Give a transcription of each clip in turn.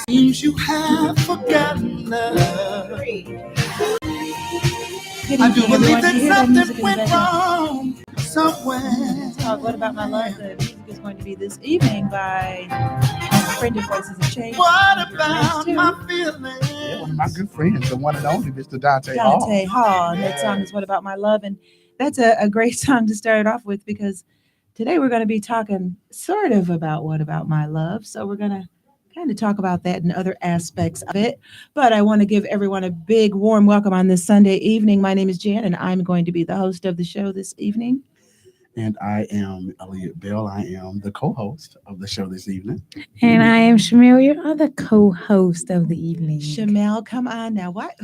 Seems you have forgotten love. I do believe that something went wrong somewhere. It's called What About My Love? The music is going to be this evening by my friend of Voices of Change. What about my feelings? Yeah, one of my good friends, the one and only Mr. Dante Hall. And that song is What About My Love? And that's a great song to start off with, because today we're going to be talking sort of about What About My Love. So we're going to kind of talk about that and other aspects of it. But I want to give everyone a big warm welcome on this Sunday evening. My name is Jan, and I'm going to be the host of the show this evening. And I am Elliot Bell. I am the co-host of the show this evening. And I am Shamel, your other co-host of the evening. Shamel, come on now. What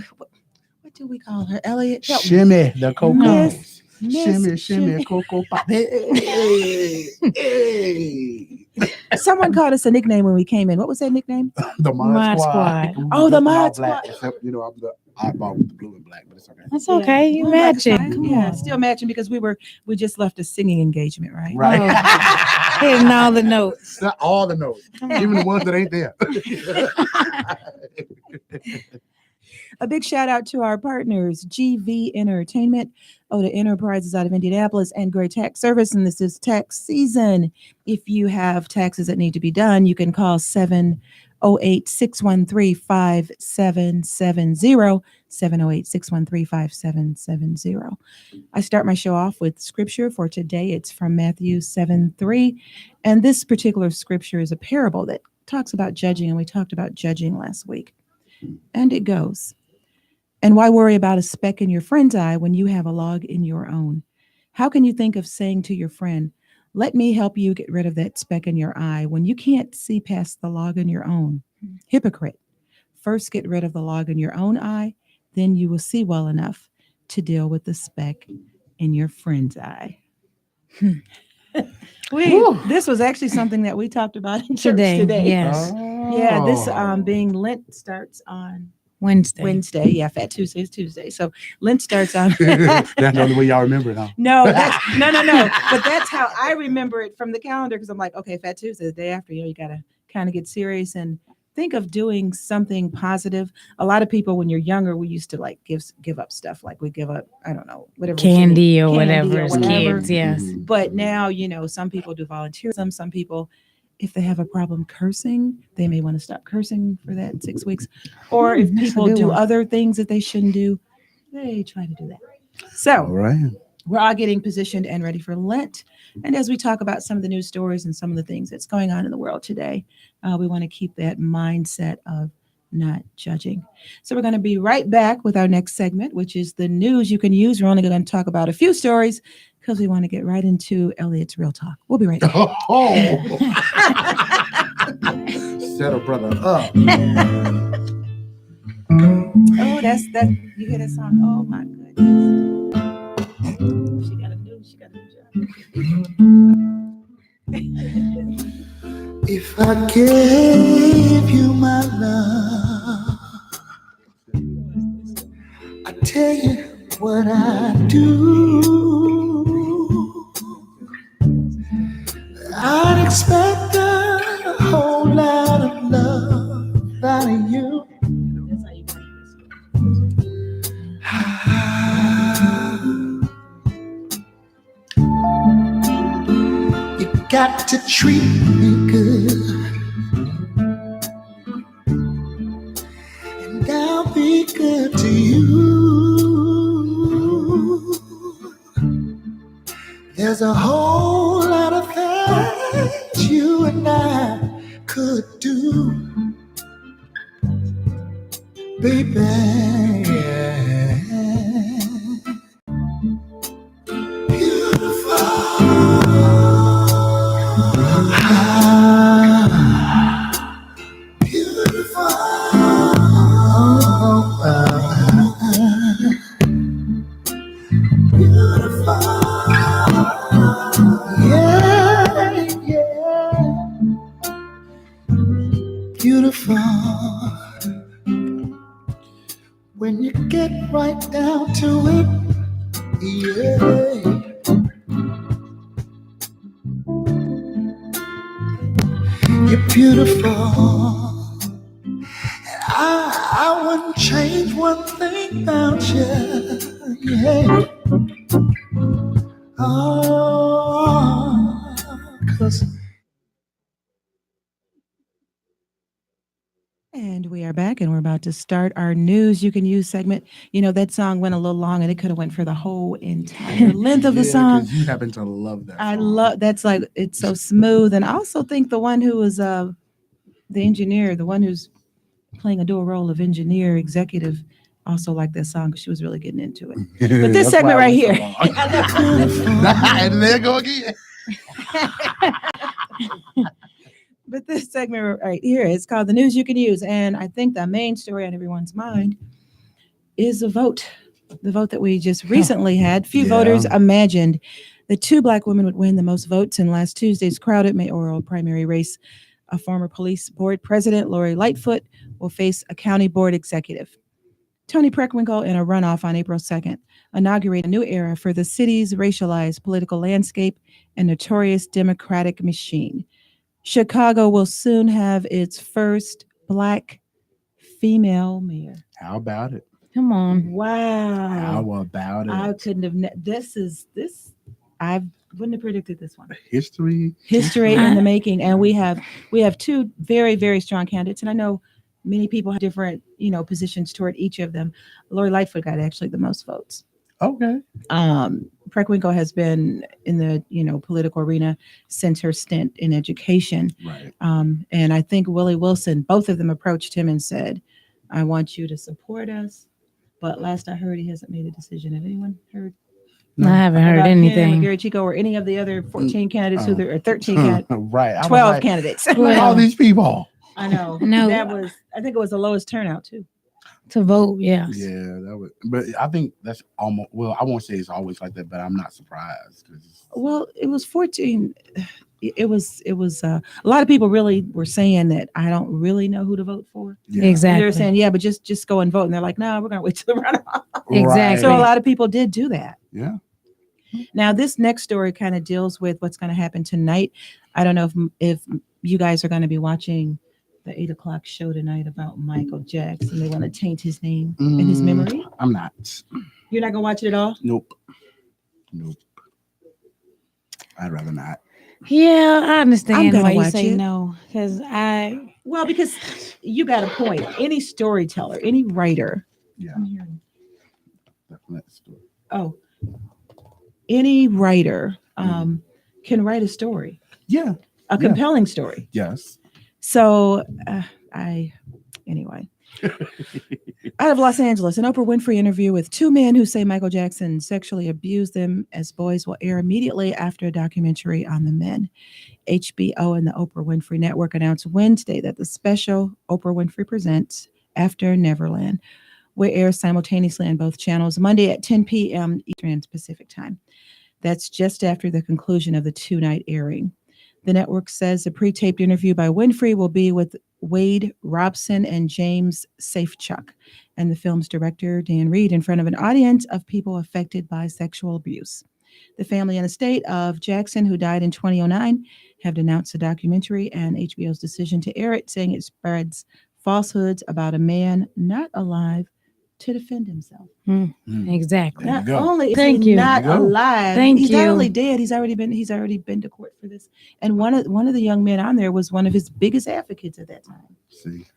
do we call her? Elliot? Shimmy, the co-host. Miss Shimmy, Coco Pop. Hey. Someone called us a nickname when we came in. What was that nickname? The Mod Squad. Oh, the Mod Squad. Except, I'm the oddball with the blue and black, but it's okay. That's okay. You matching. Yeah, still matching, because we just left a singing engagement, right? Right. Oh, hitting all the notes. Not all the notes, even the ones that ain't there. A big shout out to our partners, GV Entertainment, Oda Enterprises out of Indianapolis, and Great Tax Service. And this is tax season. If you have taxes that need to be done, you can call 708-613-5770, 708-613-5770. I start my show off with scripture for today. It's from Matthew 7:3. And this particular scripture is a parable that talks about judging, and we talked about judging last week. And it goes, "And why worry about a speck in your friend's eye when you have a log in your own? How can you think of saying to your friend, 'Let me help you get rid of that speck in your eye,' when you can't see past the log in your own? Hypocrite, first get rid of the log in your own eye, then you will see well enough to deal with the speck in your friend's eye." This was actually something that we talked about in church today. Yes. Yeah, this being Lent starts on Wednesday. Yeah, Fat Tuesday is Tuesday. So Lent starts on. That's the only way y'all remember it, huh? No. But that's how I remember it from the calendar, because I'm like, okay, Fat Tuesday, the day after. You got to kind of get serious and think of doing something positive. A lot of people, when you're younger, we used to like give up stuff. Like we give up, I don't know, whatever. Candy or whatever as kids, yes. But now, some people do volunteerism. Some people, if they have a problem cursing, they may want to stop cursing for that 6 weeks. Or if people do other things that they shouldn't do, they try to do that. So all right. We're all getting positioned and ready for Lent. And as we talk about some of the news stories and some of the things that's going on in the world today, we want to keep that mindset of not judging. So we're going to be right back with our next segment, which is the news you can use. We're only going to talk about a few stories because we want to get right into Elliot's Real Talk. We'll be right back. Set a brother up. Oh, that's that. You hear that song? Oh, my goodness. She got a new job. If I gave you my love, I tell you what I do. I'd expect a whole lot of love out of you. You got to treat me good, and I'll be good to you. There's a whole lot of things you and I could do, baby. Beautiful when you get right down to it, yeah. You're beautiful one thing about you, yeah. Oh, 'cause And we are back, and we're about to start our news you can use segment. You know, that song went a little long, and it could have went for the whole entire length of the song. You happen to love that. I song. love that's like it's so smooth, and I also think the one who was the engineer, the one who's playing a dual role of engineer executive, also liked that song because she was really getting into it. But this That's segment why right it here, was so long. And there go again. but this segment right here is called the news you can use, and I think the main story on everyone's mind is the vote that we just recently had. Few Yeah. voters imagined that two Black women would win the most votes in last Tuesday's crowded mayoral primary race. A former police board president, Lori Lightfoot, will face a county board executive, Tony Preckwinkle, in a runoff on April 2nd, inaugurate a new era for the city's racialized political landscape and notorious Democratic machine. Chicago will soon have its first Black female mayor. How about it? Come on. Wow. How about it? I couldn't have. I wouldn't have predicted this one. History In the making, and we have two very, very strong candidates, and I know many people have different positions toward each of them. Lori Lightfoot got actually the most votes. Okay. Preckwinkle has been in the political arena since her stint in education, Right. and I think Willie Wilson, both of them approached him and said, "I want you to support us." But last I heard, he hasn't made a decision. Have anyone heard? I haven't heard About him, anything. Gary Chico, or any of the other 14 candidates who there are 13 candidates, Right. I was 12 like, candidates. all these people. I know. No. I think it was the lowest turnout too. To vote, yes. Yeah, that was. But I think that's almost. Well, I won't say it's always like that, but I'm not surprised. Well, it was 14. It was a lot of people really were saying that I don't really know who to vote for. Yeah. Exactly. They were saying, yeah, but just go and vote. And they're like, no, we're going to wait till the runoff. Exactly. So a lot of people did do that. Yeah. Now, this next story kind of deals with what's going to happen tonight. I don't know if you guys are going to be watching the 8:00 show tonight about Michael Jackson. They want to taint his name and his memory. I'm not. You're not going to watch it at all? Nope. I'd rather not. Yeah, I understand gonna why you watch say it. no. Because Because you got a point. Any storyteller, any writer. Yeah. I'm hearing. That's story. Oh, any writer can write a story, Yeah. a compelling story. Yes. So anyway, out of Los Angeles, an Oprah Winfrey interview with two men who say Michael Jackson sexually abused them as boys will air immediately after a documentary on the men. HBO and the Oprah Winfrey Network announced Wednesday that the special Oprah Winfrey Presents After Neverland will air simultaneously on both channels Monday at 10 p.m. Eastern Pacific Time. That's just after the conclusion of the two-night airing. The network says the pre-taped interview by Winfrey will be with Wade Robson and James Safechuck and the film's director, Dan Reed, in front of an audience of people affected by sexual abuse. The family and estate of Jackson, who died in 2009, have denounced the documentary and HBO's decision to air it, saying it spreads falsehoods about a man not alive to defend himself. exactly. There you Not go. only is Thank he you. not There you go. alive, Thank he's you. not only dead, he's already been to court for this. And one of the young men on there was one of his biggest advocates at that time. See.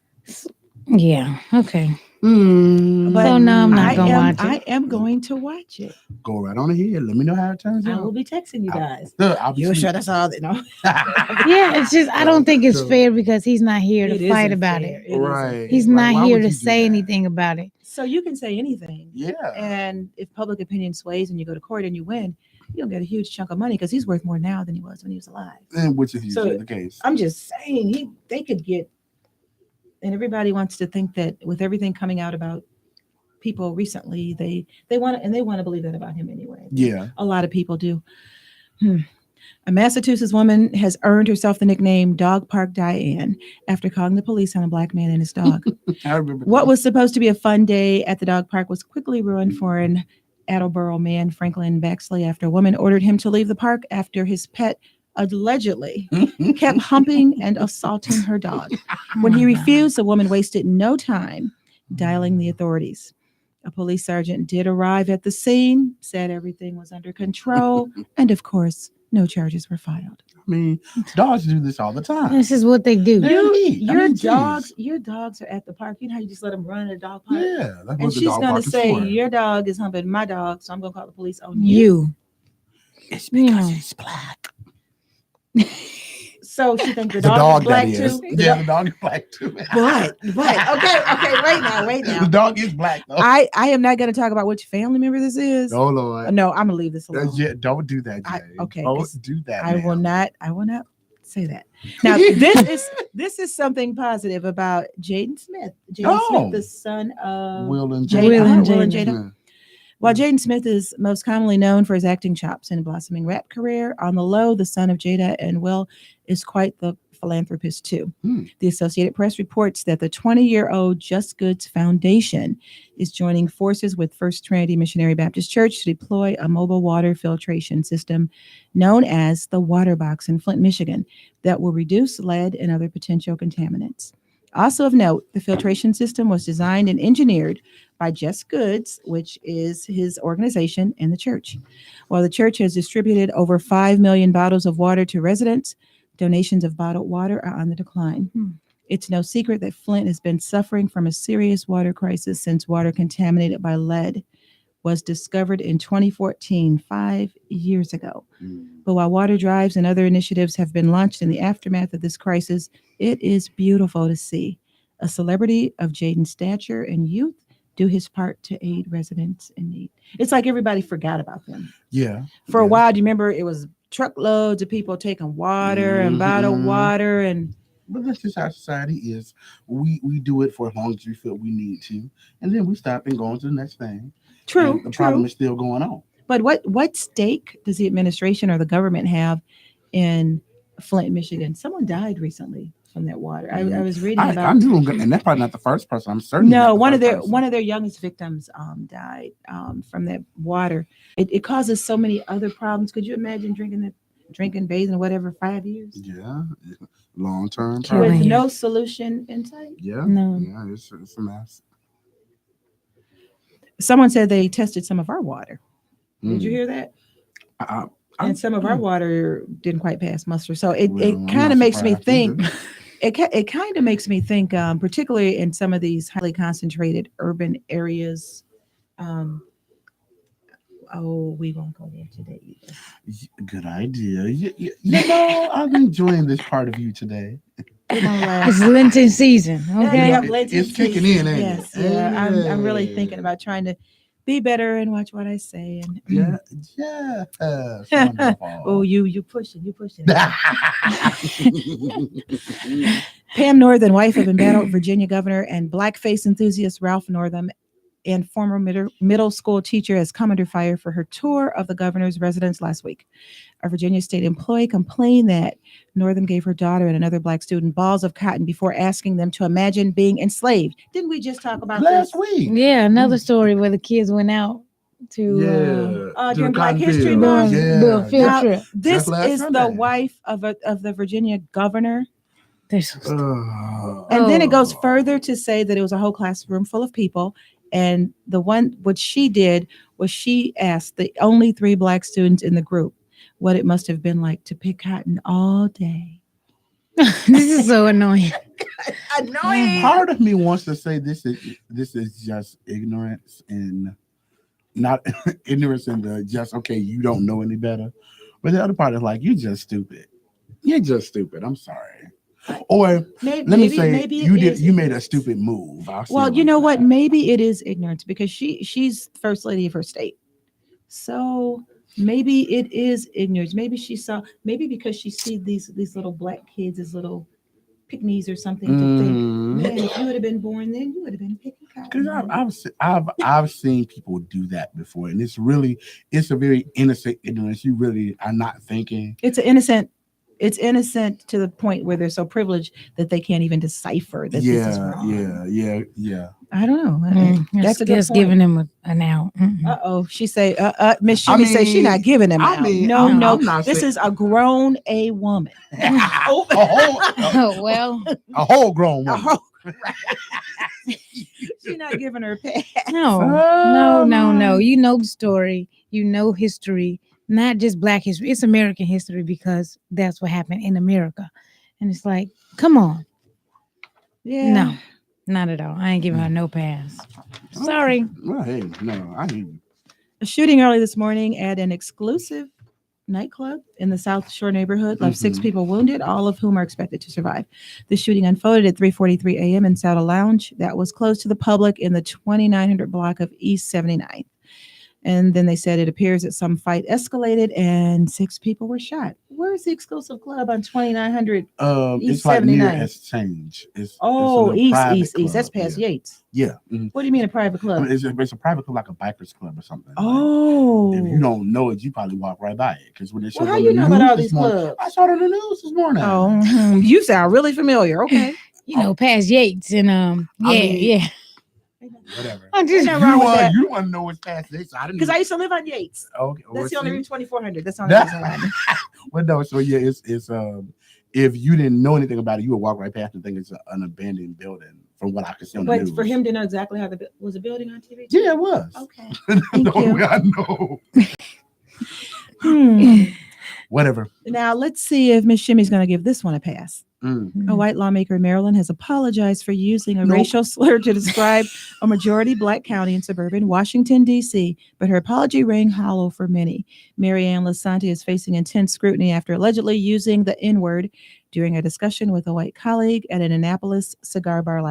Yeah. Okay. But So no, I'm not gonna watch it. I am going to watch it. Go right on ahead. Let me know how it turns I will out. be texting you guys. I'll be You'll asleep. shut us all that. No, Yeah, it's just I don't think it's fair because he's not here It to fight isn't about fair. it. It isn't. Right. He's Like, not why here would to you do say that? anything about it. So you can say anything. Yeah. And if public opinion sways and you go to court and you win, you don't get a huge chunk of money because he's worth more now than he was when he was alive. And which is usually So, the case. I'm just saying they could get, and everybody wants to think that with everything coming out about people recently, they want to believe that about him anyway. Yeah. A lot of people do. A Massachusetts woman has earned herself the nickname Dog Park Diane after calling the police on a Black man and his dog. I remember. What was supposed to be a fun day at the dog park was quickly ruined for an Attleboro man, Franklin Baxley, after a woman ordered him to leave the park after his pet allegedly kept humping and assaulting her dog. When he refused, the woman wasted no time dialing the authorities. A police sergeant did arrive at the scene, said everything was under control, and of course, no charges were filed. I mean, dogs do this all the time. This is what they do. Your geez. dogs are at the park. You know how you just let them run in a dog park? Yeah, that's And what the she's dog going park to is say, for. your dog is humping my dog, so I'm going to call the police on you. It's because Yeah. it's black. So she thinks the The dog dog is black that is. too? Yeah, the dog is black too. But, okay, wait now. The dog is black though. I am not going to talk about which family member this is. Oh Lord. No, I'm going to leave this alone. Don't do that, Jay. Okay, Don't 'cause do that. I will ma'am. not say that. Now, this is something positive about Jaden Smith. Jaden Smith, the son of Will and Jada. Will and Will and Jada. Jada. While Jaden Smith is most commonly known for his acting chops and blossoming rap career, on the low, the son of Jada and Will is quite the philanthropist too. The Associated Press reports that the 20-year-old Just Goods Foundation is joining forces with First Trinity Missionary Baptist Church to deploy a mobile water filtration system known as the Water Box in Flint, Michigan, that will reduce lead and other potential contaminants. Also of note, the filtration system was designed and engineered by Just Goods, which is his organization, and the church. While the church has distributed over 5 million bottles of water to residents, donations of bottled water are on the decline. It's no secret that Flint has been suffering from a serious water crisis since water contaminated by lead was discovered in 2014, 5 years ago. But while water drives and other initiatives have been launched in the aftermath of this crisis, it is beautiful to see a celebrity of Jaden's stature and youth do his part to aid residents in need. It's like everybody forgot about them. Yeah. For a while, do you remember it was truckloads of people taking water and bottled water, and but that's just how society is. We do it for as long as we feel we need to, and then we stop and go on to the next thing. True. And the problem is still going on. But what stake does the administration or the government have in Flint, Michigan? Someone died recently from that water. I was reading about. I knew, and that's probably not the first person. I'm certain. No, one of their youngest victims died from that water. It causes so many other problems. Could you imagine drinking, bathing, whatever, 5 years? Yeah, long term. With no solution in sight. Yeah, No. yeah, it's a mess. Someone said they tested some of our water. Did you hear that? And some of our water didn't quite pass muster. So it kind of makes me think. It kind of makes me think, particularly in some of these highly concentrated urban areas. We won't go there today either. Good idea. You know, I'm enjoying this part of you today. It's Lenten season. Okay. Yeah, Lenten it's kicking season. in, ain't Yes, it? yeah. I'm really thinking about trying to be better and watch what I say. And Yeah. oh, you pushing. Pam Northam, wife of embattled Virginia governor and blackface enthusiast Ralph Northam, and former middle school teacher, has come under fire for her tour of the governor's residence last week. A Virginia state employee complained that Northam gave her daughter and another black student balls of cotton before asking them to imagine being enslaved. Didn't we just talk about last this? week? Yeah, another story where the kids went out to during Black History field. Month. do a field Now, trip. this last is the Sunday. wife of the Virginia governor. They're so stupid. And then it goes further to say that it was a whole classroom full of people. And what she did was she asked the only 3 black students in the group what it must have been like to pick cotton all day. This is so annoying. Annoying. Part of me wants to say this is just ignorance, and not ignorance in the just okay, you don't know any better. But the other part is like, you're just stupid. You're just stupid. I'm sorry. Or let me say you made a stupid move. Well, you know what? Maybe it is ignorance because she's first lady of her state. So maybe it is ignorance. Maybe because she sees these little black kids as little picnics or something to think, man, if you would have been born then, you would have been picking cotton. Because I've seen people do that before, and it's a very innocent ignorance. You really are not thinking. It's innocent to the point where they're so privileged that they can't even decipher that this is wrong. Yeah. I don't know. That's a good point. Giving them an out. She say, Miss Shimmy say she not giving them out. No. This is a grown woman. A Oh well, whole grown woman. She's not giving her a pass. No. You know the story. You know history. Not just Black history. It's American history because that's what happened in America. And it's like, come on. Yeah. No, not at all. I ain't giving her no pass. Sorry. Well, hey, no, I hear you. A shooting early this morning at an exclusive nightclub in the South Shore neighborhood left 6 people wounded, all of whom are expected to survive. The shooting unfolded at 3:43 a.m. inside a lounge that was closed to the public in the 2900 block of East 79th. And then they said it appears that some fight escalated and 6 people were shot. Where's the exclusive club on 2900? It's like near Exchange. It's East. That's past Yates. Yeah. Mm-hmm. What do you mean a private club? I mean, it's a private club, like a bikers club or something. Oh. Like, if you don't know it, you probably walk right by it. Because when they show how you know about all these clubs? I saw it on the news this morning. Oh, you sound really familiar. Okay. You know, past Yates and yeah. Whatever. I'm just You want to know what's past Yates? Because I used to live on Yates. Okay. That's the only reason 2400. That's the only reason I know. Well, no. So yeah, it's if you didn't know anything about it, you would walk right past and think it's an abandoned building. From what I could see on the news. But for him to know exactly how was a building on TV? Yeah, it was. Okay. Thank you. I know. Whatever. Now let's see if Miss Shimmy's going to give this one a pass. A white lawmaker in Maryland has apologized for using a racial slur to describe a majority Black county in suburban Washington, D.C., but her apology rang hollow for many. Mary Ann Lasante is facing intense scrutiny after allegedly using the N-word during a discussion with a white colleague at an Annapolis cigar bar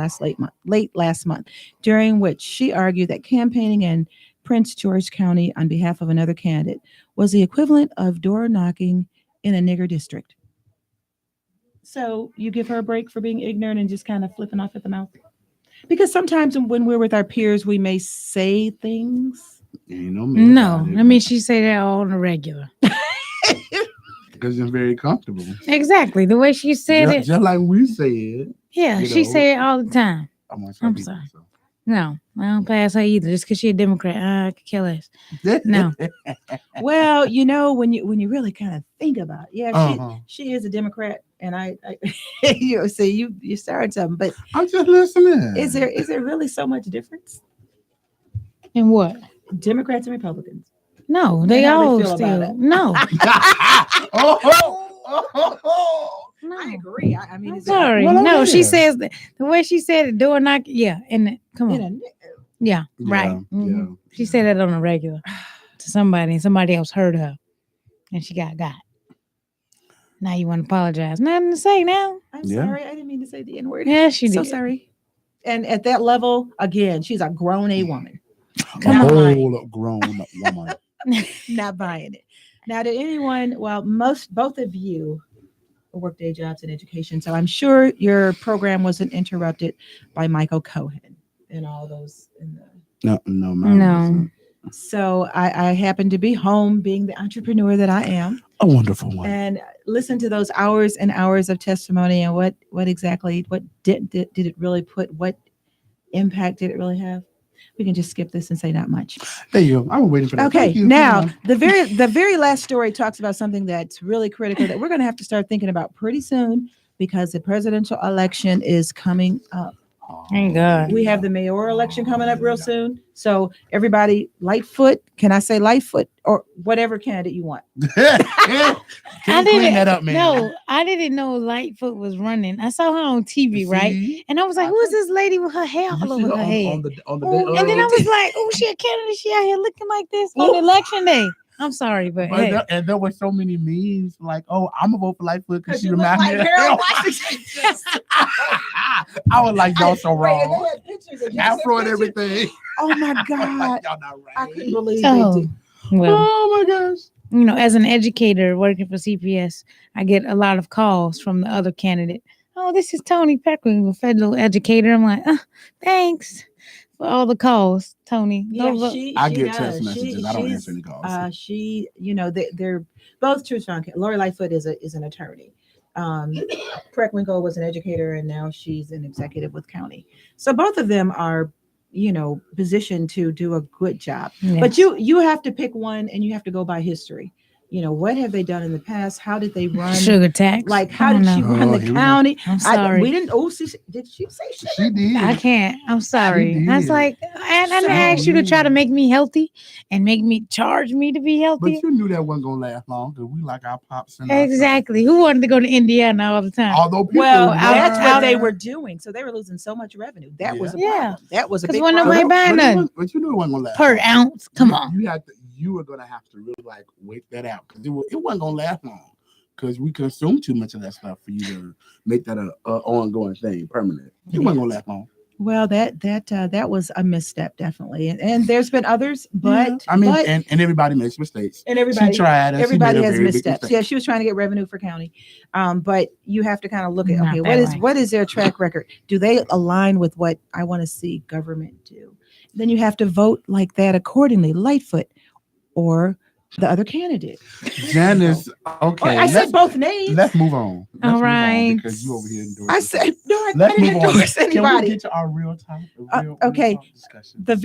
late last month, during which she argued that campaigning in Prince George County on behalf of another candidate was the equivalent of door knocking in a nigger district. So you give her a break for being ignorant and just kind of flipping off at the mouth? Because sometimes when we're with our peers, we may say things. No, I mean, she say that all on the regular. Because it's very comfortable. Exactly. The way she said it. Just like we say it. Yeah, she say it all the time. I'm sorry. No, I don't pass her either. Just because she's a Democrat, I could kill her. No. Well, when you really kind of think about it, she is a Democrat, and I you started something, but I'm just listening. Is there really so much difference in what? Democrats and Republicans? No, they all still no. No. I agree. I mean, sorry. No, she says that the way she said it, door knock. Yeah, and come on. Yeah, right. Mm-hmm. Yeah. She said that on a regular to somebody, and somebody else heard her, and she got. Now you want to apologize? Nothing to say now. I'm sorry. I didn't mean to say the N-word. Yeah, she did. So sorry. And at that level, again, she's a grown woman. Whole grown woman. Not buying it. Now, did anyone? Well, both of you work day jobs in education, so I'm sure your program wasn't interrupted by Michael Cohen and all those. No. So I happen to be home, being the entrepreneur that I am. A wonderful one. And listen to those hours and hours of testimony and what did it really put? What impact did it really have? We can just skip this and say not much. There you go. I was waiting for that. Okay, now the very last story talks about something that's really critical that we're going to have to start thinking about pretty soon because the presidential election is coming up. Thank God. We have the mayoral election coming up real soon. So everybody, Lightfoot, can I say Lightfoot or whatever candidate you want? I didn't that up, man. No, I didn't know Lightfoot was running. I saw her on TV, right? And I was like, who is this lady with her hair all over her head? And then I was like, oh, she a candidate. She out here looking like this on election day. I'm sorry, but hey. And there were so many memes like, oh, I'm gonna vote for Lightfoot because she reminds me of Harold Washington. I was like, y'all so wrong. Afro and everything. Oh my God. Y'all not right. I couldn't believe it. Well, oh my gosh. As an educator working for CPS, I get a lot of calls from the other candidate. Oh, this is Tony Peckering, a federal educator. I'm like, thanks for all the calls, Tony. Yeah, I get text messages. I don't answer any calls. They're both true strong. Lori Lightfoot is an attorney. Preckwinkle was an educator, and now she's an executive with county. So both of them are, positioned to do a good job. Yes. But you have to pick one, and you have to go by history. what have they done in the past? How did they run? Sugar tax. Like, how did she run the county? I'm sorry. We didn't. Did she say sugar? She did. I can't. I'm sorry. I was like, and I asked you to try to make me healthy and charge me to be healthy. But you knew that wasn't gonna last long because we like our pops and exactly. Who wanted to go to Indiana all the time? Although that's what they were doing. So they were losing so much revenue. That was a problem. That was a big problem. Because when nobody buying nothing. But you knew it wasn't gonna last per long. ounce. Come on. You were gonna have to really like wait that out because it wasn't gonna last long because we consume too much of that stuff for you to make that a ongoing thing, permanent. It wasn't gonna last long. Well, that was a misstep, definitely, and there's been others, but and everybody makes mistakes. And everybody she tried. Everybody has missteps. Yeah, she was trying to get revenue for county, but you have to kind of look at what is their track record? Do they align with what I want to see government do? Then you have to vote like that accordingly. Lightfoot or the other candidate. Janice, okay. I said both names. Let's move on. All right. Because you over here endorsing. I said no. I Let's didn't move on. endorse anybody. Can we get to our real topic? Okay. Discussion? The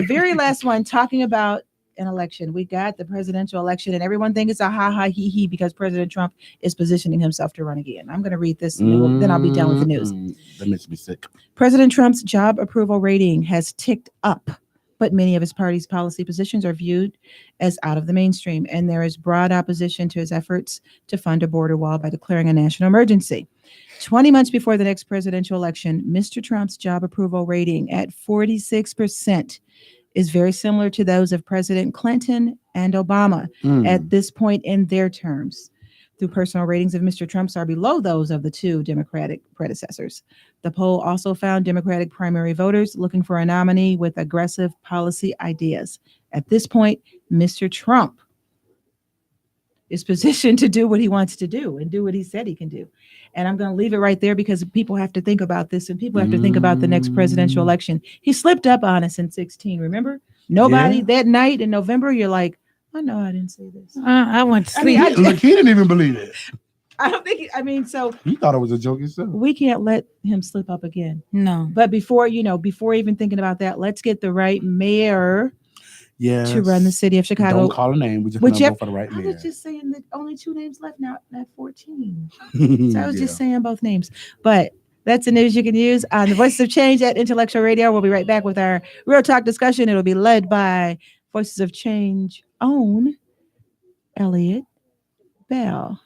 very last one, talking about an election. We got the presidential election, and everyone thinks it's a ha ha he he because President Trump is positioning himself to run again. I'm going to read this, and then I'll be done with the news. That makes me sick. President Trump's job approval rating has ticked up, but many of his party's policy positions are viewed as out of the mainstream, and there is broad opposition to his efforts to fund a border wall by declaring a national emergency. 20 months before the next presidential election, Mr. Trump's job approval rating at 46% is very similar to those of President Clinton and Obama at this point in their terms. Through personal ratings of Mr. Trump's are below those of the two Democratic predecessors. The poll also found Democratic primary voters looking for a nominee with aggressive policy ideas. At this point, Mr. Trump is positioned to do what he wants to do and do what he said he can do. And I'm going to leave it right there because people have to think about this and people have to think about the next presidential election. He slipped up on us in 2016. Remember? Nobody that night in November, you're like, I know I didn't say this. I went to sleep. Look, he didn't even believe it. I don't think. So he thought it was a joke himself. We can't let him slip up again. No. But before even thinking about that, let's get the right mayor. To run the city of Chicago. Don't call a name. We just want to go for the right mayor. I was just saying that only 2 names left now, not 14. So I was just saying both names. But that's the news you can use on the Voices of Change at Intellectual Radio. We'll be right back with our Real Talk discussion. It'll be led by Voices of Change own Elliot Bell.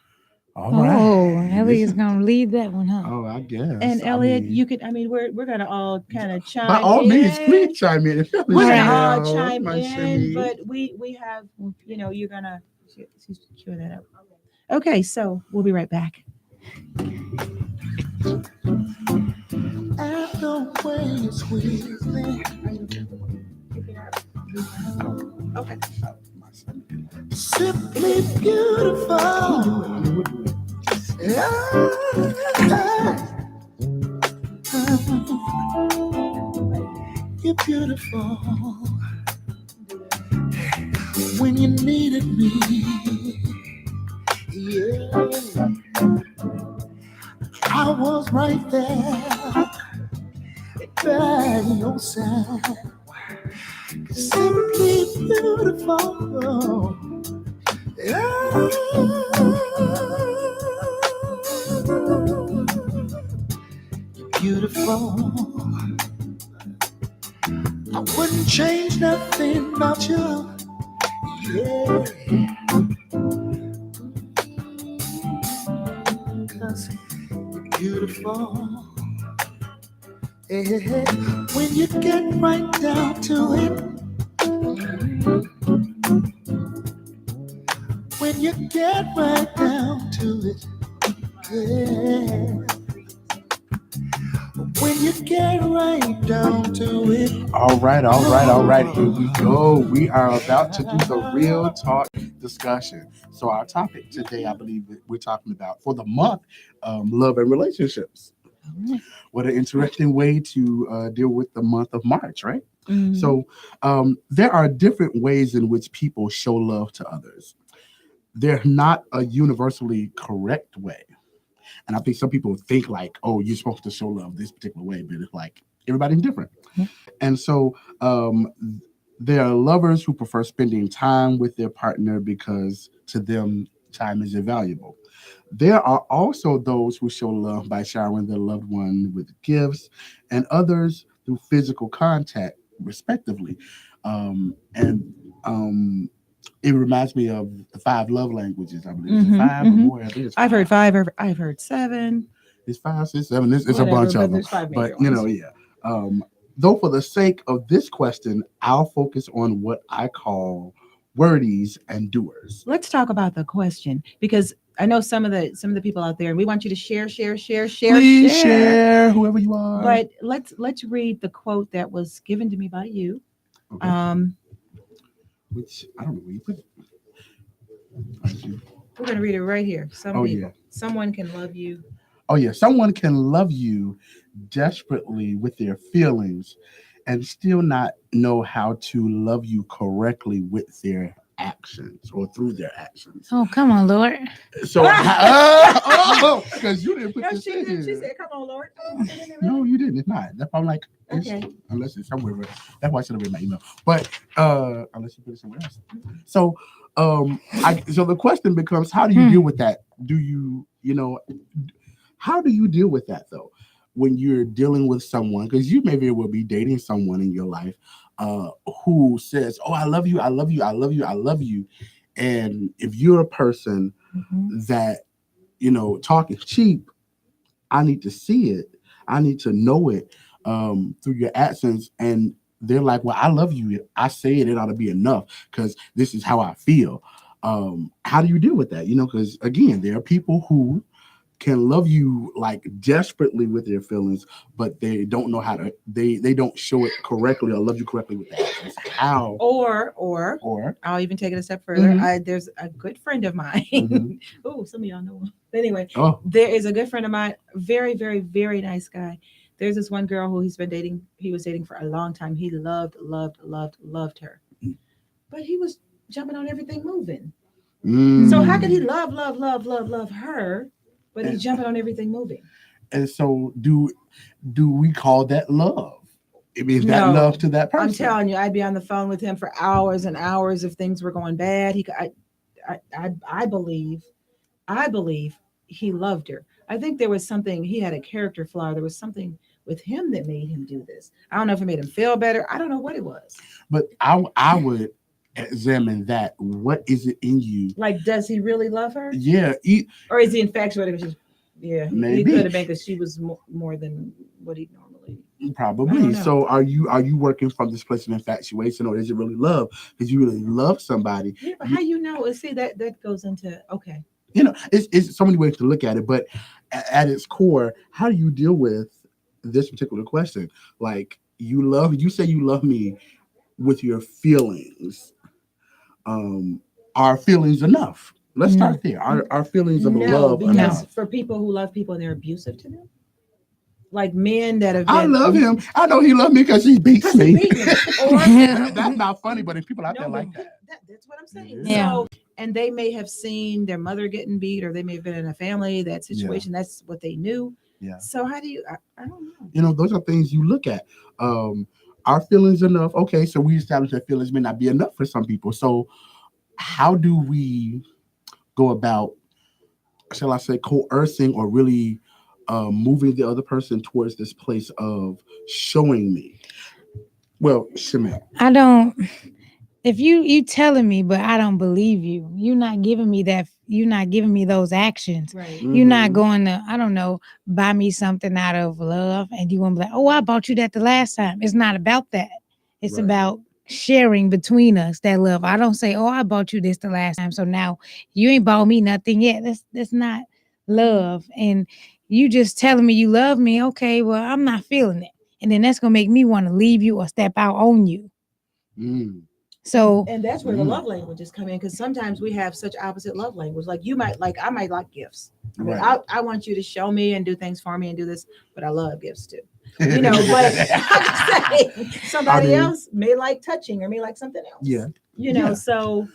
All right. Oh, Elliot's gonna lead that one, huh? Oh, I guess. And Elliot, you could. We're gonna all kind of chime in. By all means, please chime in. We're gonna all chime in, but we have. You're gonna cue that up. Okay, so we'll be right back. Okay. Simply beautiful. You're beautiful when you needed me. Yeah, I was right there by your side. Simply beautiful. Beautiful. I wouldn't change nothing about you. Yeah. 'Cause you're beautiful. Yeah. When you get right down to it. When you get right down to it. Yeah. When you get right down to it. All right. Here we go. We are about to do the Real Talk discussion. So our topic today, I believe we're talking about for the month, love and relationships. What an interesting way to deal with the month of March, right? Mm-hmm. So there are different ways in which people show love to others. There's not a universally correct way. And I think some people think like, oh, you're supposed to show love this particular way, but it's like everybody's different. Mm-hmm. And so there are lovers who prefer spending time with their partner because To them, time is invaluable. There are also those who show love by showering their loved one with gifts, and others through physical contact, respectively. And it reminds me of the 5 love languages. I believe it's 5 or more. I think it's 5. I've heard 5. I've heard 7. It's 5, 6, 7. It's Whatever, a bunch but of them. there's 5 major But you know, ones. yeah. Though for the sake of this question, I'll focus on what I call wordies and doers. Let's talk about the question, because I know some of the people out there, and we want you to share. Please share, whoever you are. But let's read the quote that was given to me by you. Okay. Which I don't know where you put it. We're going to read it right here. Yeah. Someone can love you. Oh yeah, someone can love you desperately with their feelings and still not know how to love you correctly with their actions or through their actions. Oh, come on, Lord. So, because you didn't put this in here. She said, "Come on, Lord." No, you didn't. It's not. That's why I'm like, Okay. Unless it's somewhere. That's why I should have read my email. But unless you put it somewhere else. So, so the question becomes, how do you deal with that? Do you, how do you deal with that though? When you're dealing with someone, because you maybe will be dating someone in your life who says, "Oh, I love you, I love you, I love you, I love you," and if you're a person that talk is cheap, I need to see it, I need to know it through your actions, and they're like, "Well, I love you. I say it ought to be enough because this is how I feel." How do you deal with that? Because again, there are people who can love you like desperately with their feelings, but they don't know how to. They don't show it correctly or love you correctly with that. How? Or I'll even take it a step further. There's a good friend of mine. Oh, some of y'all know him. But anyway, there is a good friend of mine. Very, very, very nice guy. There's this one girl who he's been dating. He was dating for a long time. He loved her, but he was jumping on everything moving. So how could he love her? But he's jumping on everything moving. And so do we call that love? I mean, is that love to that person? I'm telling you, I'd be on the phone with him for hours and hours if things were going bad. I believe he loved her. I think there was something, he had a character flaw. There was something with him that made him do this. I don't know if it made him feel better. I don't know what it was. But I would examine that. What is it in you? Like, does he really love her? Yeah. Or is he infatuated? Maybe. He could have been, because she was more than what he normally. Probably. So are you working from this place of infatuation, or is it really love? Because you really love somebody. Yeah, but how you know? See, that goes into okay. It's so many ways to look at it, but at its core, how do you deal with this particular question? Like, you say you love me with your feelings. Are feelings enough? Let's start there. Are feelings of love enough? For people who love people and they're abusive to them, like men that have. I love him. I know he loves me because he beats me. That's not funny, but if people out there like that. That's what I'm saying. Yeah. So, and they may have seen their mother getting beat, or they may have been in a family, that situation. Yeah. That's what they knew. Yeah. So how do you? I don't know. Those are things you look at. Are feelings enough? Okay, so we established that feelings may not be enough for some people. So how do we go about, shall I say, coercing or really moving the other person towards this place of showing me? Well, Shamel. I don't. If you telling me, but I don't believe you. You're not giving me that. You're not giving me those actions. Right. You're not going to, I don't know, buy me something out of love, and you want to be like, "Oh, I bought you that the last time." It's not about that. It's about sharing between us that love. I don't say, "Oh, I bought you this the last time, so now you ain't bought me nothing yet." That's not love. And you just telling me you love me. Okay, well, I'm not feeling it, and then that's gonna make me want to leave you or step out on you. So, and that's where the love languages come in, because sometimes we have such opposite love language. Like I might like gifts. I mean, I want you to show me and do things for me and do this, but I love gifts too. But I'm saying, somebody else may like touching or may like something else. Yeah. So.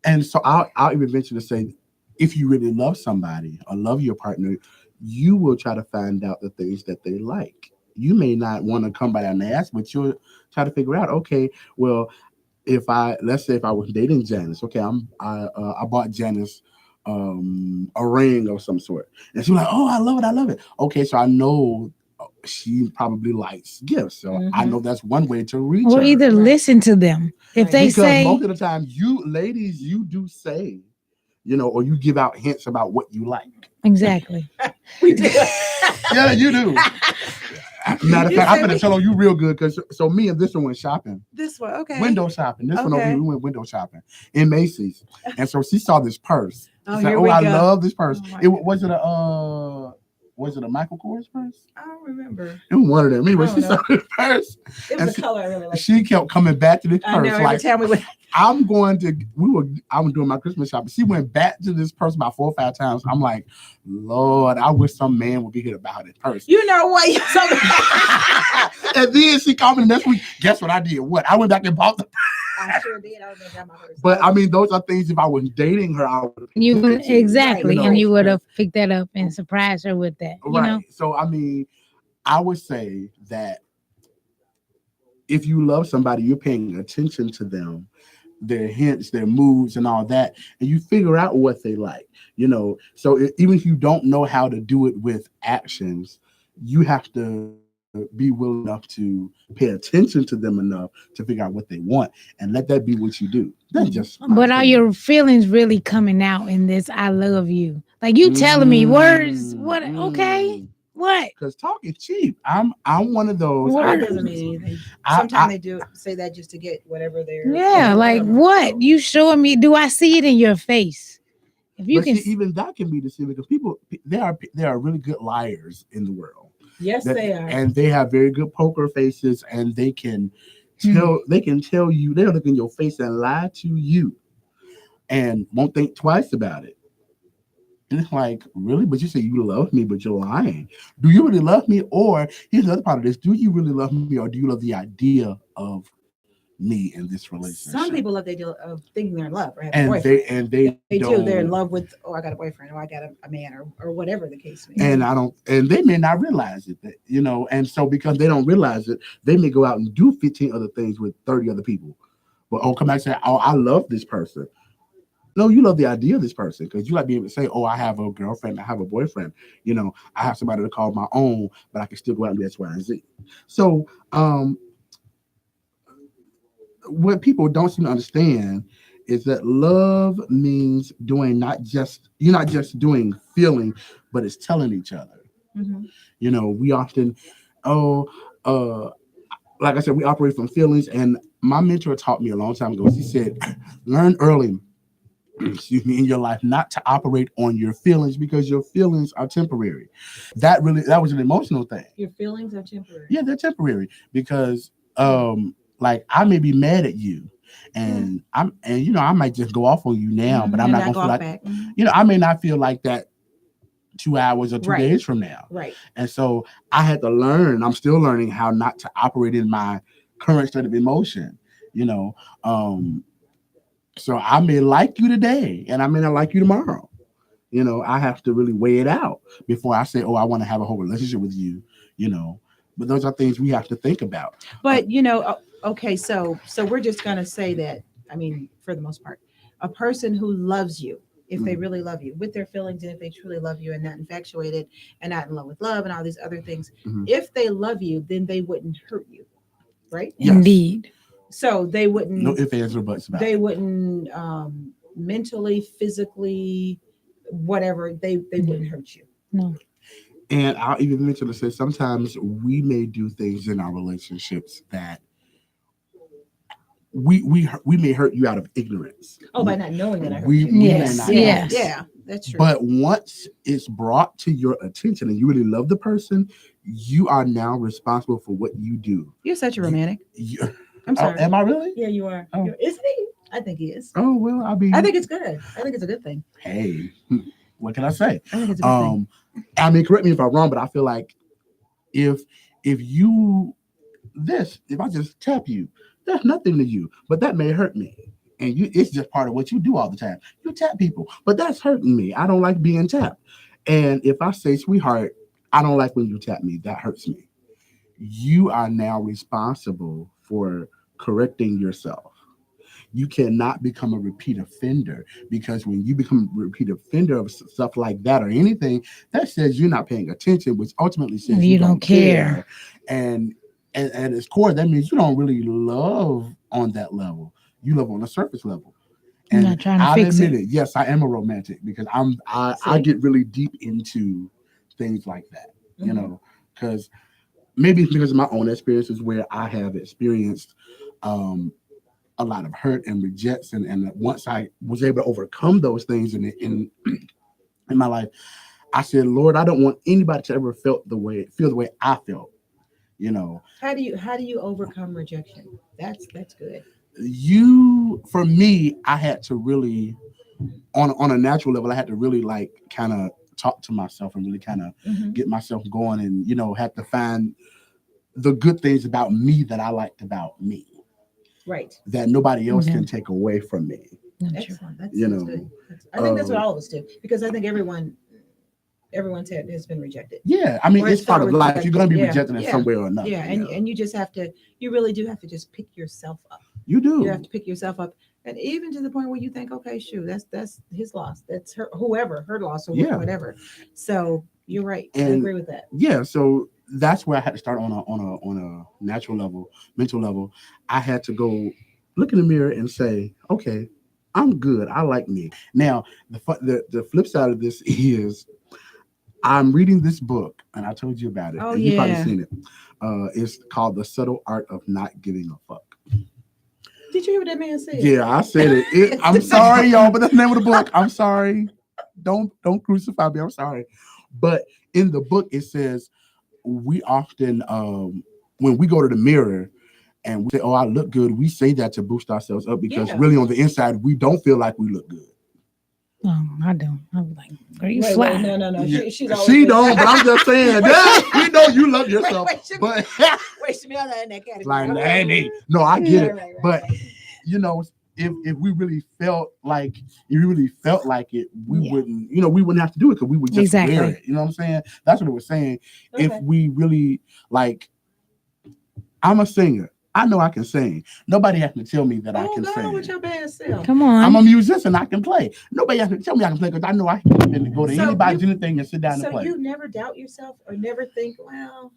And so I'll even venture to say, if you really love somebody or love your partner, you will try to find out the things that they like. You may not want to come by and ask, but you'll try to figure out, okay, well, let's say if I was dating Janice, okay, I bought Janice a ring of some sort, and she's like, oh, I love it. Okay, so I know she probably likes gifts, so I know that's one way to reach Or her. either listen to them. If they Because say, most of the time, you ladies, you do say, or you give out hints about what you like. exactly. Yeah, you do. Matter of fact, I'm gonna tell on you real good because so me and this one went shopping. This one, okay. Window shopping. This one over here, we went window shopping in Macy's, and so she saw this purse. Oh, She's like, I love this purse. Oh, Was it a Michael Kors purse? I don't remember. It was one of them. Anyway, she saw this purse. It was a color I really liked. She kept coming back to this purse. I know, every time we went. I was doing my Christmas shopping. She went back to this purse about 4 or 5 times. I'm like, Lord, I wish some man would be here to buy this purse. You know what? And then she called me the next week. Guess what I did? What? I went back and bought the purse. I sure did. I was gonna grab my purse. But I mean, those are things. If I was dating her, I would. You would exactly, Right. and you would have picked that up and surprised her with that. You know? So I mean, I would say that if you love somebody, you're paying attention to them, their hints, their moods, and all that, and you figure out what they like. So even if you don't know how to do it with actions, you have to be willing enough to pay attention to them enough to figure out what they want and let that be what you do. That's just. But are your feelings really coming out in this? I love you. Like you telling me words. What? Okay. What? Because talk is cheap. I'm one of those. That doesn't mean anything. Sometimes they do say that just to get whatever they're. Yeah. Like what? You showing me? Do I see it in your face? If you can. See, even that can be deceiving because people. There are really good liars in the world. Yes, they are. And they have very good poker faces, and they can tell you, they'll look in your face and lie to you and won't think twice about it. And it's like, really? But you say you love me, but you're lying. Do you really love me? Or here's the other part of this. Do you really love me, or do you love the idea of me in this relationship? Some people love the idea of thinking they're in love or having a boyfriend. They do. They're in love with, I got a boyfriend, or I got a man, or whatever the case may be. And they may not realize it, and so because they don't realize it, they may go out and do 15 other things with 30 other people. But come back and say, oh, I love this person. No, you love the idea of this person because you like being able to say, oh, I have a girlfriend, I have a boyfriend, I have somebody to call my own, but I can still go out and do X, Y, and Z. So what people don't seem to understand is that love means doing you're not just doing feeling, but it's telling each other. Mm-hmm. We often, like I said, we operate from feelings. And my mentor taught me a long time ago. He said, learn early, in your life, not to operate on your feelings because your feelings are temporary. That was an emotional thing. Your feelings are temporary. Yeah, they're temporary because, like I may be mad at you, and I might just go off on you now, but I'm not gonna feel like back. I may not feel like that 2 hours or 2 days from now. Right. And so I had to learn. I'm still learning how not to operate in my current state of emotion. So I may like you today, and I may not like you tomorrow. I have to really weigh it out before I say, oh, I want to have a whole relationship with you. But those are things we have to think about. But okay, so we're just gonna say that. I mean, for the most part, a person who loves you, if they really love you, with their feelings, and if they truly love you, and not infatuated, and not in love with love, and all these other things, if they love you, then they wouldn't hurt you, right? Yes. Indeed. So they wouldn't. No ifs, ands, or buts about it. They wouldn't mentally, physically, whatever. They wouldn't hurt you. No. And I'll even mention to say sometimes we may do things in our relationships that we may hurt you out of ignorance. Oh, by not knowing that I hurt you. Yes. Yeah, that's true. But once it's brought to your attention and you really love the person, you are now responsible for what you do. You're such a romantic. I'm sorry. Am I really? Yeah, you are. Oh. Isn't he? I think he is. Oh, well, I think it's good. I think it's a good thing. Hey, what can I say? I think it's a good thing. I mean, correct me if I'm wrong, but I feel like if I just tap you, that's nothing to you, but that may hurt me. And it's just part of what you do all the time. You tap people, but that's hurting me. I don't like being tapped. And if I say, sweetheart, I don't like when you tap me, that hurts me. You are now responsible for correcting yourself. you cannot become a repeat offender, because when you become a repeat offender of stuff like that or anything, that says you're not paying attention, which ultimately says you don't care. And at its core, that means you don't really love on that level. You love on a surface level. And I'm not trying to I'll fix admit it. it. Yes, I am a romantic, because I get really deep into things like that, you know, because maybe it's because of my own experiences where I have experienced a lot of hurt and rejects, and once I was able to overcome those things in my life, I said, Lord, I don't want anybody to ever feel the way I felt. You know, how do you overcome rejection? That's good. For me, I had to really, on a natural level, I had to really like kind of talk to myself and really kind of get myself going, and, you know, have to find the good things about me that I liked about me. Right. That nobody else can take away from me. Excellent. That's good. I think that's what all of us do, because I think everyone's has been rejected. Yeah, I mean, it's part of life. You're going to be rejected in some way or another. Yeah, and you just have to. You really do have to just pick yourself up. You do. You have to pick yourself up, and even to the point where you think, okay, shoot, that's his loss. That's her loss, or whatever. So you're right. I agree with that. Yeah. So that's where I had to start on a natural level, mental level. I had to go look in the mirror and say, okay, I'm good. I like me. Now, the flip side of this is, I'm reading this book, and I told you about it. Oh, and you've probably seen it. It's called The Subtle Art of Not Giving a Fuck. Did you hear what that man said? Yeah, I said it. I'm sorry, y'all, but that's the name of the book. I'm sorry. Don't crucify me. I'm sorry. But in the book, it says we often, when we go to the mirror and we say, oh, I look good, we say that to boost ourselves up, because really on the inside, we don't feel like we look good. Oh, I don't. I'm like, are you flat? No. Yeah. She don't, but I'm just saying, we know you love yourself. But smell that in that category. Like, no, I get it. Right. But you know, if we really felt like it, we wouldn't, we wouldn't have to do it, because we would just wear it. You know what I'm saying? That's what it was saying. Okay. If we really like, I'm a singer. I know I can sing. Nobody has to tell me that I can sing. With your bad self. Come on. I'm a musician. I can play. Nobody has to tell me I can play, because I know I can go to anybody's anything and sit down and play. So you never doubt yourself, or never think, well,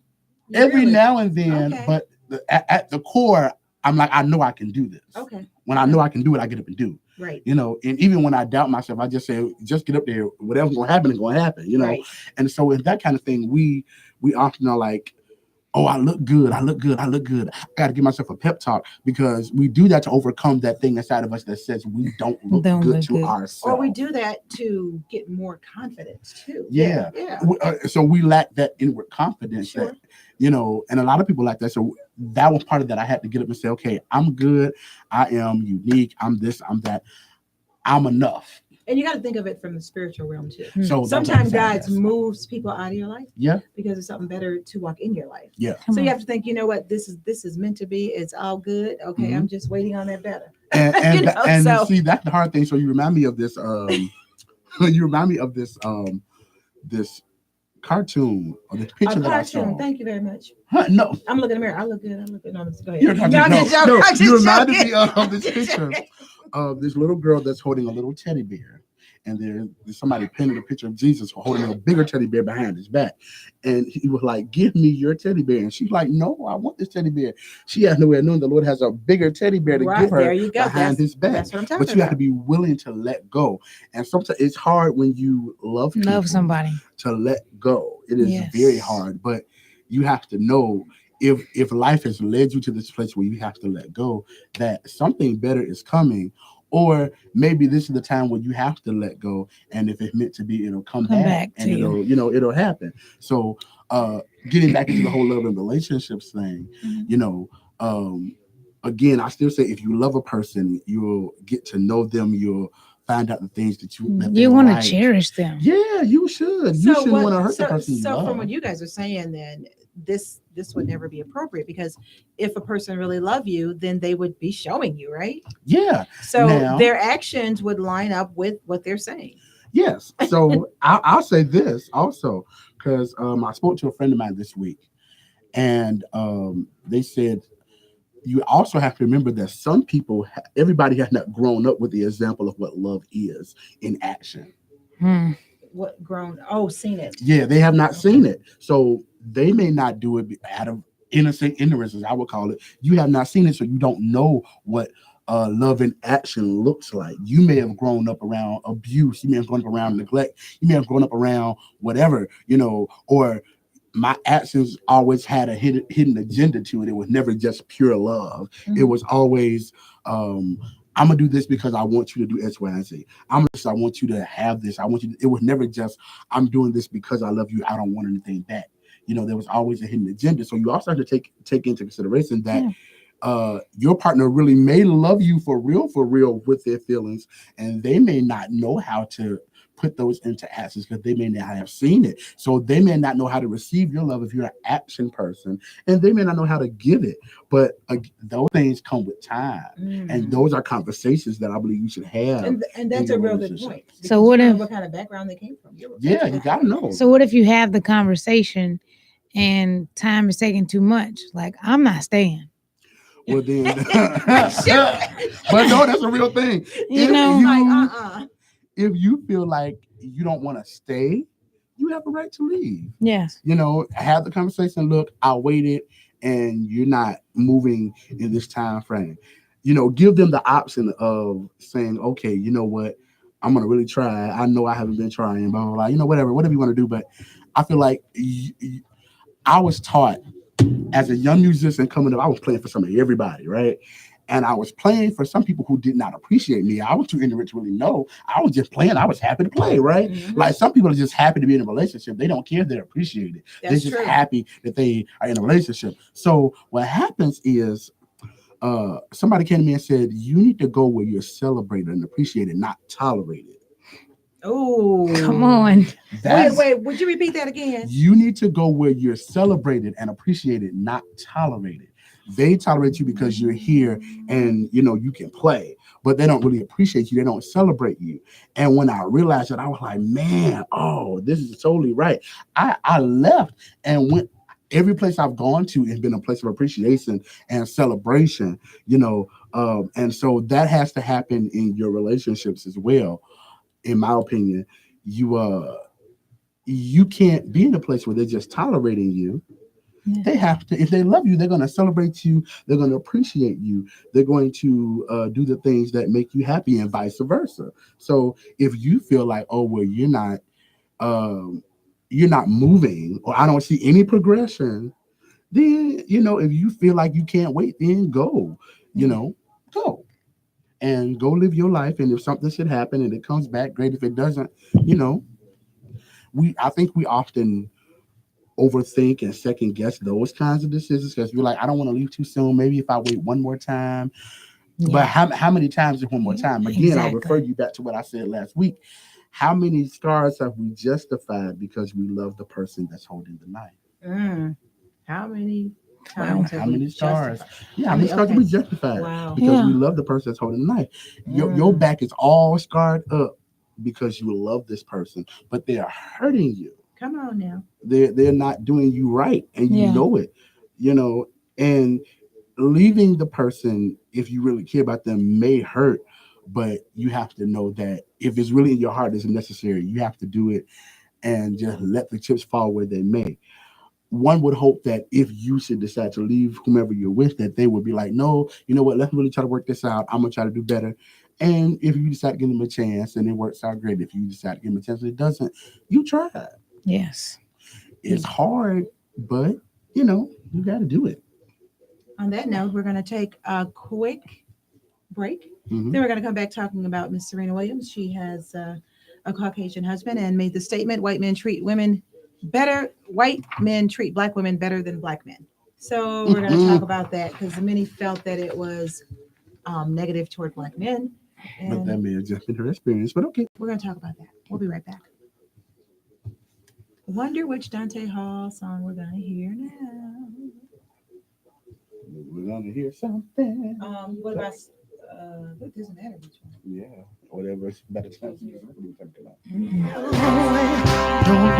every now and then, but at the core, I'm like, I know I can do this. Okay. When I know I can do it, I get up and do. Right. You know, and even when I doubt myself, I just say, just get up there. Whatever's going to happen is going to happen. You know. Right. And so with that kind of thing, we often are like, oh, I look good. I got to give myself a pep talk, because we do that to overcome that thing inside of us that says we don't look good to ourselves. Or we do that to get more confidence too. Yeah. So we lack that inward confidence. Sure. That, and a lot of people like that. So that was part of that. I had to get up and say, okay, I'm good. I am unique. I'm this, I'm that. I'm enough. And you got to think of it from the spiritual realm too. So sometimes God moves people out of your life, because it's something better to walk in your life. Yeah. So you have to think, you know what, this is meant to be. It's all good. Okay, I'm just waiting on that better. And see, that's the hard thing. So you remind me of this. This cartoon or this picture that I saw. Thank you very much. No, I'm looking in the mirror. I look good. No, go ahead. You reminded me of this picture of this little girl that's holding a little teddy bear, and there's somebody painted a picture of Jesus holding a bigger teddy bear behind his back, and he was like, "Give me your teddy bear," and she's like, "No, I want this teddy bear." She has no way of knowing the Lord has a bigger teddy bear to give her behind his back. That's what I'm talking about. You have to be willing to let go, and sometimes it's hard when you love somebody to let go. It is very hard, but you have to know, if life has led you to this place where you have to let go, that something better is coming, or maybe this is the time where you have to let go, and if it's meant to be, it'll come back and it'll happen. So getting back into the whole love and relationships thing, again, I still say, if you love a person, you'll get to know them, you'll find out the things that you want to cherish them. Yeah, you should. You shouldn't want to hurt the person you love. So from what you guys are saying, then this would never be appropriate, because if a person really loved you, then they would be showing you, right? Yeah. So their actions would line up with what they're saying. Yes. So I'll say this also, because I spoke to a friend of mine this week, and they said you also have to remember that some people, everybody has not grown up with the example of what love is in action. What grown? Oh, seen it. Yeah, they have not seen it. So they may not do it out of innocent ignorance, as I would call it. You have not seen it, so you don't know what love in action looks like. You may have grown up around abuse. You may have grown up around neglect. You may have grown up around whatever, or my actions always had a hidden agenda to it. It was never just pure love. Mm-hmm. It was always, I'm gonna do this because I want you to do X, Y, and Z. I want you to have this. It was never just, I'm doing this because I love you. I don't want anything back. There was always a hidden agenda. So you also have to take into consideration that your partner really may love you for real with their feelings, and they may not know how to put those into actions because they may not have seen it. So they may not know how to receive your love if you're an action person, and they may not know how to give it. But those things come with time, and those are conversations that I believe you should have. And that's a real good point. So what kind of background they came from? Yeah, you gotta know. So what if you have the conversation and time is taking too much? Like, I'm not staying. Well then, but no, that's a real thing. If you feel like you don't want to stay, you have a right to leave. Yes. Have the conversation. Look, I waited and you're not moving in this time frame. Give them the option of saying, okay, you know what? I'm going to really try. I know I haven't been trying, blah, blah, blah. Whatever you want to do. But I feel like I was taught as a young musician coming up, I was playing for everybody, right? And I was playing for some people who did not appreciate me. I was too ignorant to really know. I was just playing. I was happy to play, right? Mm-hmm. Like some people are just happy to be in a relationship. They don't care if they're appreciated. They're just happy that they are in a relationship. So what happens is somebody came to me and said, you need to go where you're celebrated and appreciated, not tolerated. Oh, come on. Wait, would you repeat that again? You need to go where you're celebrated and appreciated, not tolerated. They tolerate you because you're here and, you can play, but they don't really appreciate you. They don't celebrate you. And when I realized that, I was like, man, this is totally right. I left and went. Every place I've gone to has been a place of appreciation and celebration, and so that has to happen in your relationships as well. In my opinion, you can't be in a place where they're just tolerating you. Yeah. They have to, if they love you, they're going to celebrate you. They're going to appreciate you. They're going to do the things that make you happy and vice versa. So if you feel like, you're not moving or I don't see any progression, then, if you feel like you can't wait, then go, go and go live your life. And if something should happen and it comes back, great. If it doesn't, I think we often overthink and second guess those kinds of decisions because you're like, I don't want to leave too soon. Maybe if I wait one more time. Yeah. But how many times is one more time? Again, exactly. I'll refer you back to what I said last week. How many scars have we justified because we love the person that's holding the knife? How many times? How many scars? Yeah, how many scars have we justified? Wow. Because we love the person that's holding the knife. Your back is all scarred up because you love this person, but they are hurting you. Come on now. They're not doing you right, and you know it. And leaving the person, if you really care about them, may hurt, but you have to know that if it's really in your heart, it's necessary. You have to do it and just let the chips fall where they may. One would hope that if you should decide to leave whomever you're with, that they would be like, no, you know what, let's really try to work this out. I'm going to try to do better. And if you decide to give them a chance and it works out great, if you decide to give them a chance and it doesn't, you try. Yes. It's hard, but, you got to do it. On that note, we're going to take a quick break. Mm-hmm. Then we're going to come back talking about Miss Serena Williams. She has a Caucasian husband and made the statement, white men treat women better. White men treat black women better than black men. So we're going to talk about that because many felt that it was negative toward black men. But that may have just been her experience, but okay. We're going to talk about that. We'll be right back. Wonder which Dante Hall song we're going to hear now. We're going to hear something. What about, it doesn't matter which one. Yeah, whatever. Better chance. Don't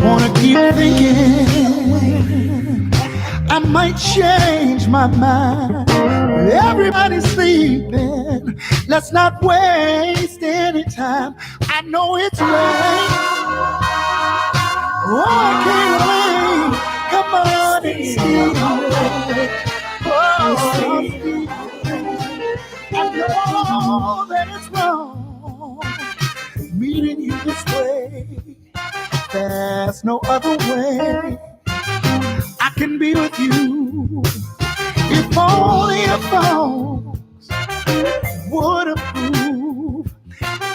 want to keep thinking I might change my mind. Everybody's sleeping. Let's not waste any time. I know it's late. Oh, I can't wait. Come on and steal away. Oh, I know that it's wrong meeting you this way. There's no other way I can be with you. If only a folks would approve.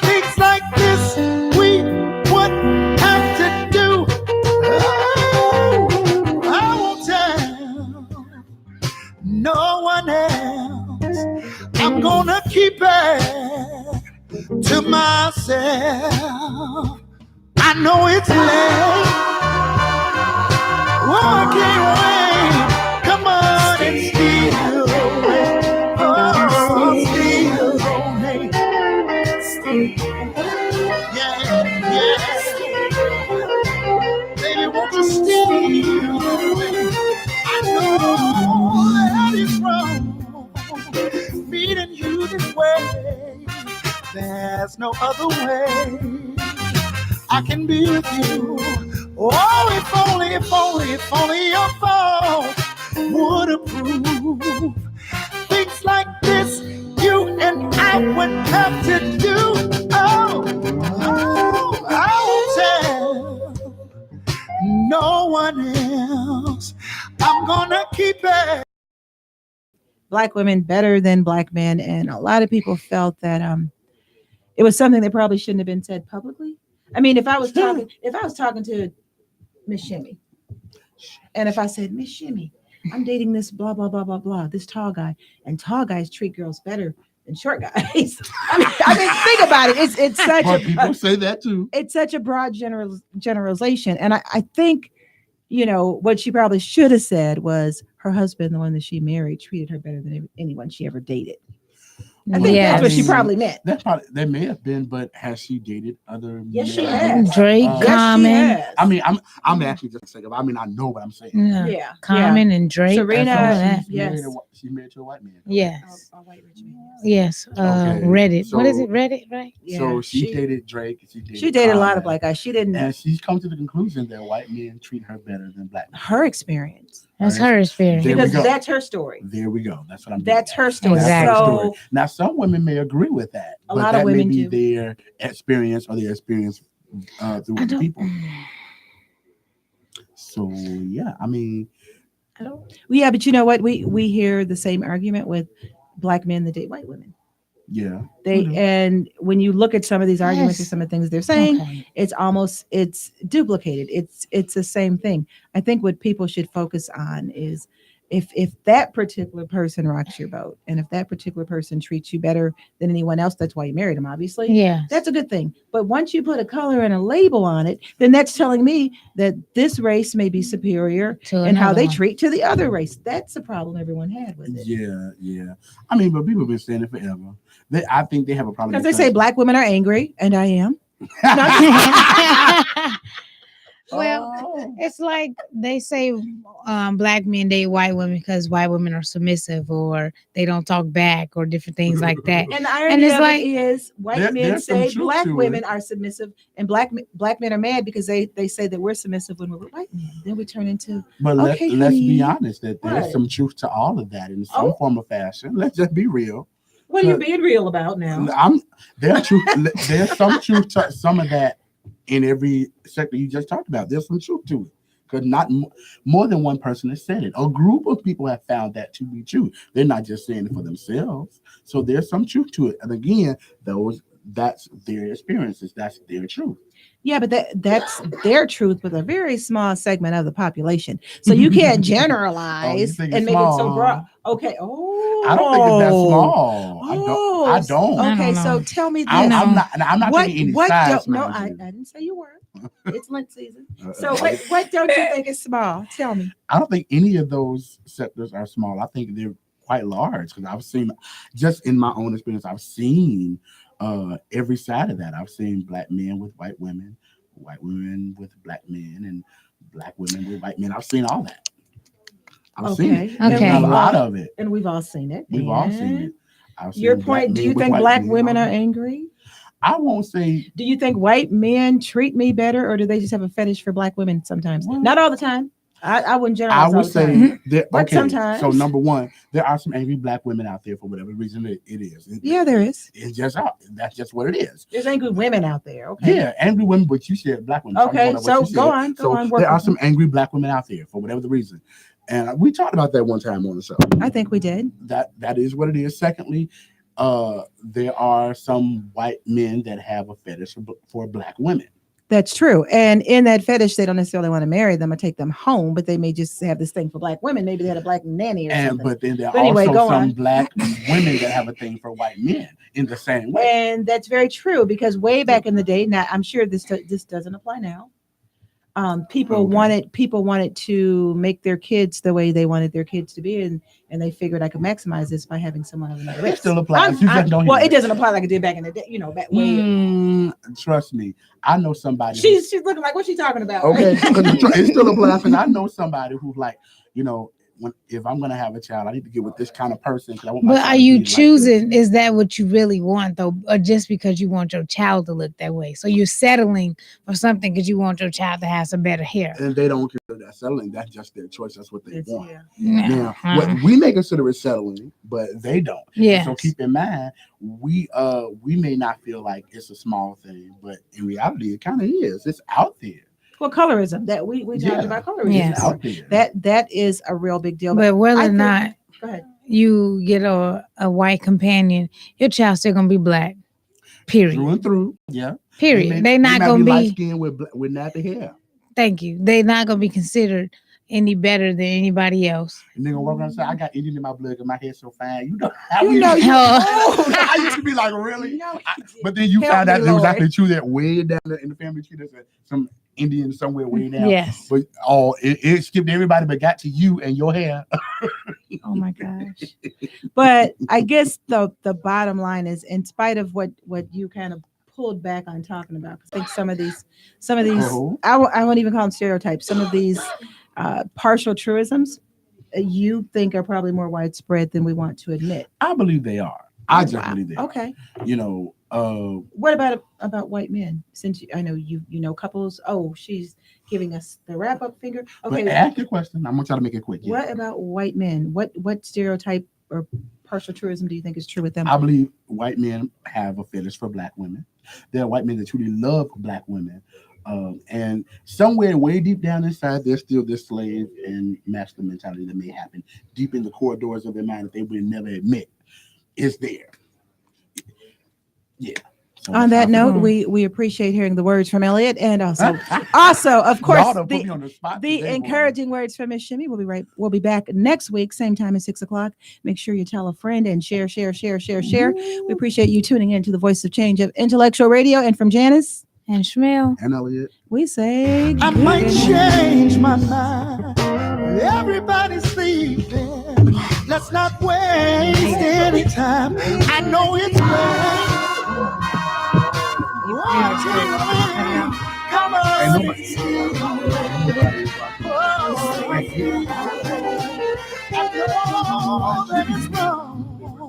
Things like this we would have to do. Oh, I won't tell no one else. I'm gonna keep it to myself. I know it's late. Oh, I can't wait. Come on and steal away. Oh, steal away. Yeah, yeah. Baby, won't you steal away? I know that it's wrong meeting you this way. There's no other way I can be with you. Oh, if only your fault would approve. Things like this, you and I would have to do. Oh, I won't tell no one else. I'm gonna keep it. Black women better than black men, and a lot of people felt that it was something that probably shouldn't have been said publicly. I mean, if I was talking to Miss Shimmy, and if I said, Miss Shimmy, I'm dating this blah blah blah blah blah, this tall guy, and tall guys treat girls better than short guys. I mean, think about it. It's such But people say that too. It's such a broad generalization, and I think, you know, what she probably should have said was her husband, the one that she married, treated her better than anyone she ever dated. I think that's what she probably meant. That may have been, but has she dated other? Yes, she has. Drake, Common. I mean, I'm actually just saying. I mean, I know what I'm saying. Yeah. Common and Drake. Serena. She's married to a white man. Yes. A white rich man. Yes. Okay. Reddit. So- what is it? Reddit, right? Yeah. So she dated Drake. She dated a lot of black guys. She didn't. And she's come to the conclusion that white men treat her better than black men. Her experience. That's her experience. There we Because go. that's her story. There we go. That's what I'm. That's her story. Exactly. That's her So story. Now, some women may agree with that, A but lot of that women may be do. their experience or their experience through other people. So yeah, I mean, Yeah, but you know what? We hear the same argument with black men that date white women. yeah, And when you look at some of these arguments or Yes. some of the things they're saying, Okay. it's duplicated. It's the same thing. I think what people should focus on is if that particular person rocks your boat, and if that particular person treats you better than anyone else, that's why you married them, obviously. Yeah. That's a good thing. But once you put a color and a label on it, then that's telling me that this race may be superior in how they treat to the other race. That's the problem everyone had with it. yeah. I mean, but people have been saying it forever. I think they have a problem Because they say black women are angry, and I am. Well, Oh. it's like they say black men date white women because white women are submissive or they don't talk back or different things like that. And the irony it's of like- it is white men there's some say truth black to women it. are submissive, and black men are mad because they say that we're submissive when we're with white men. Then we turn into But Okay, let's be honey. honest that there's What? some truth to all of that in some Oh. form or fashion. Let's just be real. what are you being real about now? There's some truth to some of that in every sector you just talked about. There's some truth to it because not more than one person has said it. A group of people have found that to be true. They're not just saying it for themselves. So there's some truth to it. And again, that's their experiences. That's their truth. Yeah, but that's their truth with a very small segment of the population. So you can't generalize think and it's make it so small, broad. huh? Okay. Oh, I don't think it's that small. Oh, I don't. Okay, don't so know. tell me this. I'm not what taking any what sides. don't no, I mind you. didn't say you were. It's Lent season. So what don't you think is small? Tell me. I don't think any of those sectors are small. I think they're quite large because I've seen, just in my own experience, I've seen every side of that. I've seen black men with white women with black men, and black women with white men. I've seen all that. I've seen it. Okay. A lot of it. And we've all seen it. We've all seen it. I've Your seen point, do you think black women are angry? I won't say. Do you think white men treat me better, or do they just have a fetish for black women sometimes? Well, not all the time. I wouldn't generalize. I would say that, but okay, sometimes. So number one, there are some angry black women out there for whatever reason it is. There is. It's just out. That's just what it is. There's angry women out there. Okay. Yeah, angry women, but you said black women. Okay, so go on. There are some angry black women out there for whatever the reason. And we talked about that one time on the show. I think we did. That is what it is. Secondly, there are some white men that have a fetish for black women. That's true. And in that fetish, they don't necessarily want to marry them or take them home, but they may just have this thing for black women. Maybe they had a black nanny or something. But then there are also some black women that have a thing for white men in the same way. And that's very true, because way back in the day, now I'm sure this doesn't apply now. People wanted to make their kids the way they wanted their kids to be, and they figured I could maximize this by having someone of another race. It still applies. It doesn't apply like it did back in the day, back way. Trust me, I know somebody. She's looking like, what's she talking about? Okay, it still applies, and I know somebody who's like, if I'm gonna have a child, I need to get with this kind of person. But are you choosing? Is that what you really want, though, or just because you want your child to look that way? So you're settling for something because you want your child to have some better hair. And they don't consider that settling. That's just their choice. That's what they want. Yeah. Now, what we may consider it settling, but they don't. Yeah. So keep in mind, we may not feel like it's a small thing, but in reality, it kind of is. It's out there. Well, colorism, that we talked about colorism. Yes. Out there. That is a real big deal. But whether or not go ahead. You get a white companion, your child's still gonna be black. Period. Through and through. Yeah. Period. They're not gonna be light skin with nappy hair. Thank you. They're not gonna be considered any better than anybody else. And they're gonna walk around and say, I got Indian in my blood because my hair's so fine. I used to be like, really? But then you found out it was actually true that way down in the family tree, there's some Indian somewhere way down. Yes. But it skipped everybody but got to you and your hair. Oh my gosh. But I guess the bottom line is, in spite of what you kind of pulled back on talking about, because I think some of these I won't even call them stereotypes, some of these partial truisms you think are probably more widespread than we want to admit. I believe they are. I just believe they are. Okay. What about white men? Since I know you know couples. Oh, she's giving us the wrap up finger. Okay. But ask your question. I'm gonna try to make it quick. What about white men? What stereotype or partial truism do you think is true with them? I believe white men have a fetish for black women. There are white men that truly love black women. And somewhere way deep down inside, there's still this slave and master mentality that may happen deep in the corridors of their mind that they would never admit is there. Yeah. So on that note, we appreciate hearing the words from Elliot, and also of course the encouraging words from Miss Shimmy. We'll be back next week, same time at 6:00. Make sure you tell a friend and share. We appreciate you tuning in to the Voice of Change of Intellectual Radio, and from Janice and Shmuel and Elliot, we say I might change my mind. Everybody's sleeping. Let's not waste any time. I know it's right. Come on. After all that is wrong.